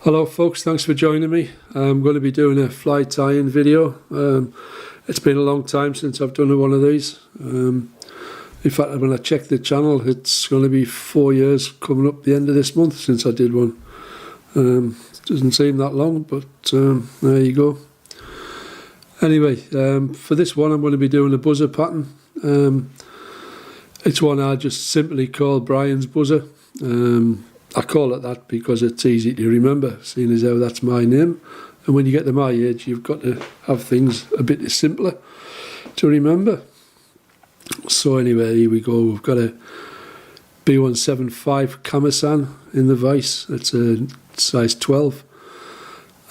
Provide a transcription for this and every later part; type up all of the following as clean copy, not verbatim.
Hello folks, thanks for joining me. I'm going to be doing a fly tie-in video. It's been a long time since I've done one of these. In fact, when I checked the channel, it's going to be 4 years coming up the end of this month since I did one. Doesn't seem that long, but there you go. Anyway, for this one I'm going to be doing a buzzer pattern. It's one I just simply call Brian's buzzer. I call it that because it's easy to remember, seeing as how that's my name. And when you get to my age, you've got to have things a bit simpler to remember. So anyway, here we go. We've got a B175 Kamasan in the vise. It's a size 12.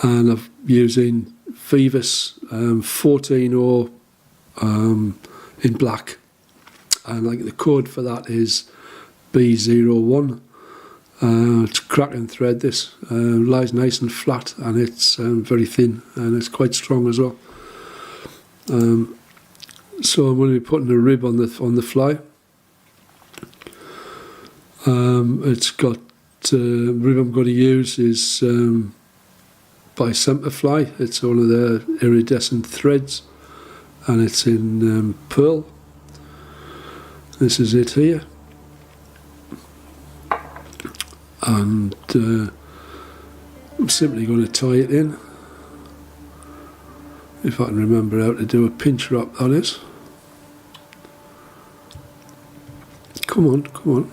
And I'm using Vivus 14-0 in black. And like the code for that is B01. It's cracking thread. This lies nice and flat, and it's very thin, and it's quite strong as well. So I'm going to be putting a rib on the fly. It's got rib I'm going to use is by Fly. It's one of their iridescent threads, and it's in pearl. This is it here. And I'm simply going to tie it in. If I can remember how to do a pinch wrap, that is. Come on, come on.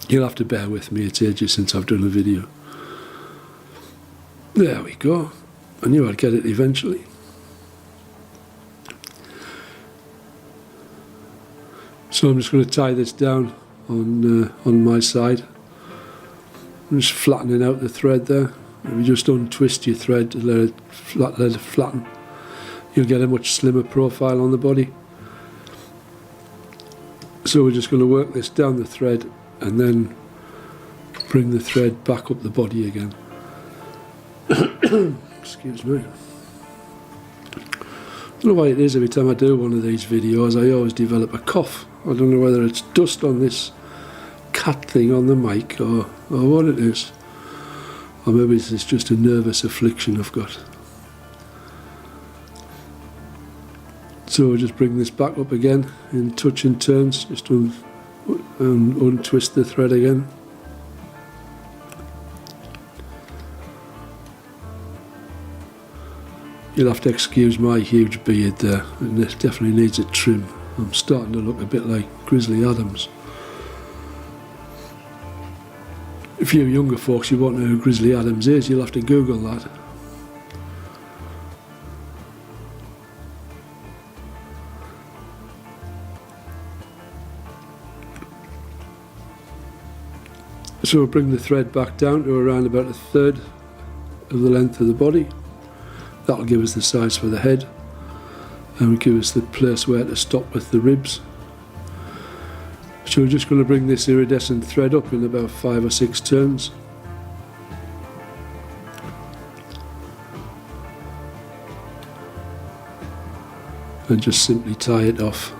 You'll have to bear with me, it's ages since I've done a video. There we go. I knew I'd get it eventually. So I'm just going to tie this down on my side. I'm just flattening out the thread there. If you just untwist your thread to let it flatten, you'll get a much slimmer profile on the body. So we're just going to work this down the thread and then bring the thread back up the body again. Excuse me. I don't know why it is every time I do one of these videos I always develop a cough. I don't know whether it's dust on this cat thing on the mic or what it is. Or maybe it's just a nervous affliction I've got. So we'll just bring this back up again in touching turns, just untwist the thread again. You'll have to excuse my huge beard there, and this definitely needs a trim. I'm starting to look a bit like Grizzly Adams. If you younger folks, you won't know who Grizzly Adams is, you'll have to Google that. So we'll bring the thread back down to around about a third of the length of the body. That'll give us the size for the head, and will give us the place where to stop with the ribs. So we're just going to bring this iridescent thread up in about 5 or 6 turns. And just simply tie it off.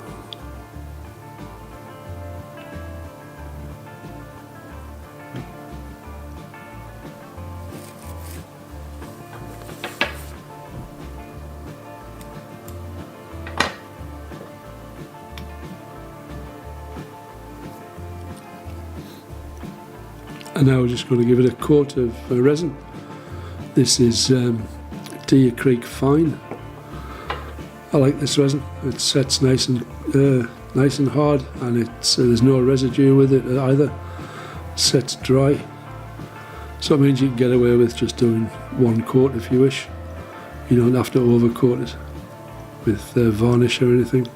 And now we're just going to give it a coat of resin. This is Deer Creek Fine. I like this resin. It sets nice and hard, and there's no residue with it either. It sets dry, so it means you can get away with just doing one coat if you wish. You don't have to overcoat it with varnish or anything.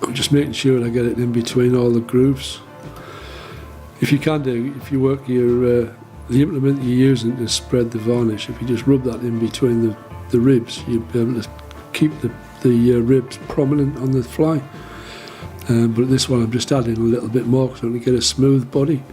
I'm just making sure I get it in between all the grooves. If you work the implement you're using to spread the varnish, if you just rub that in between the ribs, you'll be able to keep the ribs prominent on the fly. But this one I'm just adding a little bit more so I can get a smooth body.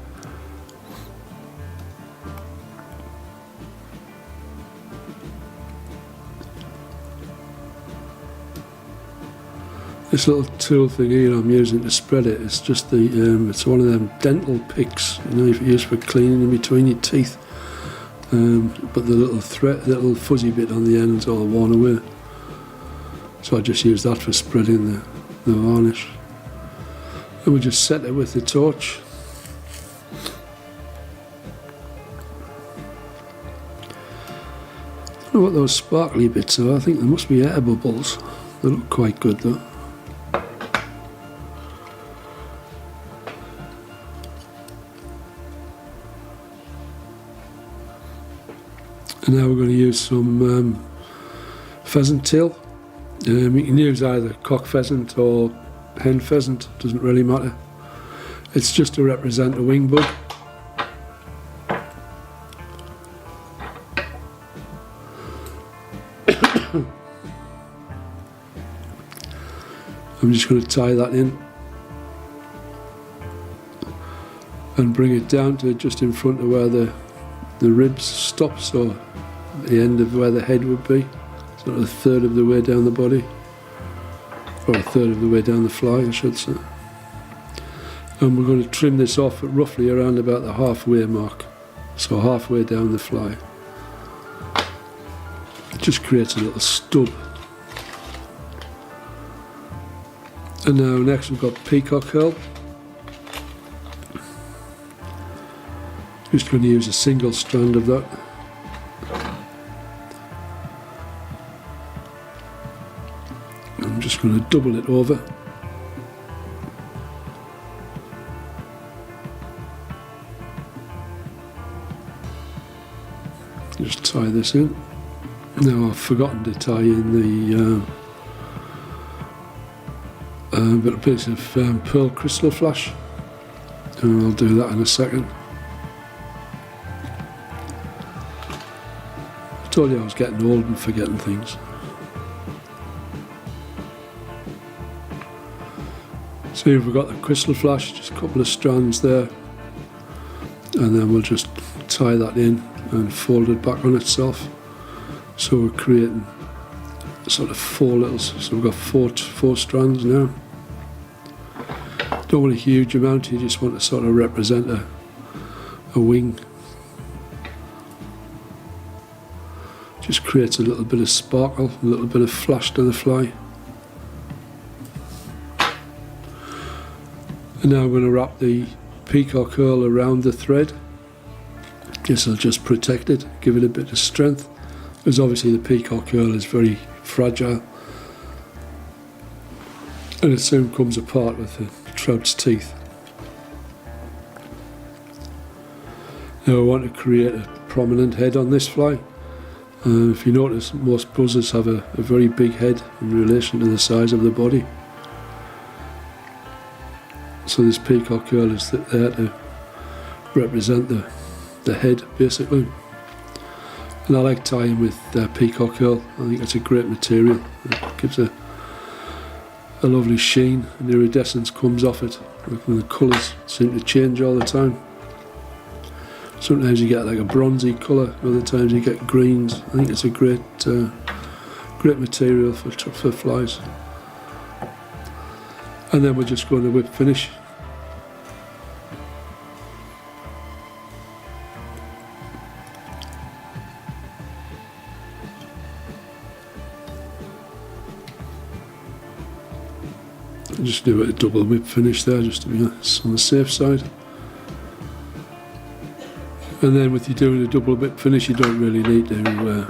This little tool thing here I'm using to spread it, it's just the, it's one of them dental picks, you know, you use for cleaning in between your teeth. But the little thread, the little fuzzy bit on the end's all worn away. So I just use that for spreading the varnish. And we just set it with the torch. I don't know what those sparkly bits are, I think they must be air bubbles. They look quite good though. And now we're going to use some pheasant tail. You can use either cock pheasant or hen pheasant, doesn't really matter. It's just to represent a wing bug. I'm just going to tie that in and bring it down to just in front of where the ribs stop, so the end of where the head would be, sort of a third of the way down the body, or a third of the way down the fly I should say. And we're going to trim this off at roughly around about the halfway mark, so halfway down the fly. It just creates a little stub. And now next we've got peacock herl. Just going to use a single strand of that. I'm just going to double it over. Just tie this in. Now I've forgotten to tie in the piece of pearl crystal flash, and I'll do that in a second. I told you I was getting old and forgetting things. So here we've got the crystal flash, just a couple of strands there, and then we'll just tie that in and fold it back on itself. So we're creating sort of four little, so we've got four strands now. Don't want a huge amount, you just want to sort of represent a wing. Just creates a little bit of sparkle, a little bit of flash to the fly. And now I'm going to wrap the peacock herl around the thread. This will just protect it, give it a bit of strength, because obviously the peacock herl is very fragile and it soon comes apart with the trout's teeth. Now I want to create a prominent head on this fly. If you notice, most buzzers have a very big head in relation to the size of the body. So this peacock herl is there to represent the head, basically. And I like tying with peacock herl. I think it's a great material. It gives a lovely sheen, and iridescence comes off it. And the colours seem to change all the time. Sometimes you get like a bronzy colour, other times you get greens. I think it's a great material for flies. And then we're just going to whip finish. Just do a double whip finish there, just to be on the safe side. And then with you doing a double whip finish, you don't really need to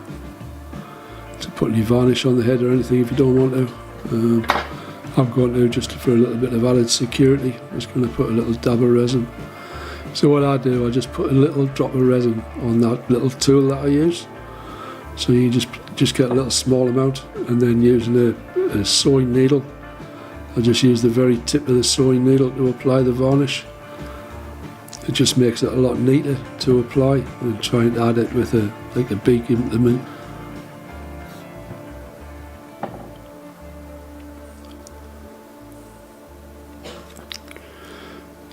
put any varnish on the head or anything if you don't want to. I'm going to, just for a little bit of added security, I'm just going to put a little dab of resin. So what I do, I just put a little drop of resin on that little tool that I use. So you just get a little small amount, and then using a sewing needle, I just use the very tip of the sewing needle to apply the varnish. It just makes it a lot neater to apply than trying to add it with a big implement.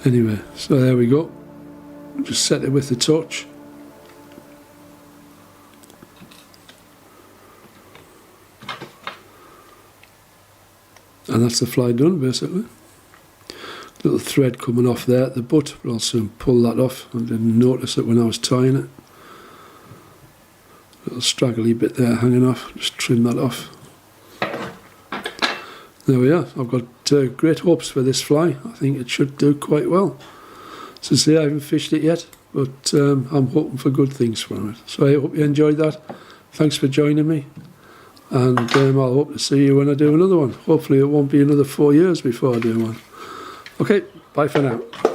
Anyway, so there we go. Just set it with the torch. And that's the fly done, basically. Little thread coming off there at the butt, but I'll soon pull that off. I didn't notice it when I was tying it. Little straggly bit there hanging off, just trim that off. There we are. I've got great hopes for this fly. I think it should do quite well. So say I haven't fished it yet, but I'm hoping for good things from it. So I hope you enjoyed that. Thanks for joining me, and I'll hope to see you when I do another one. Hopefully it won't be another 4 years before I do one. Okay, bye for now.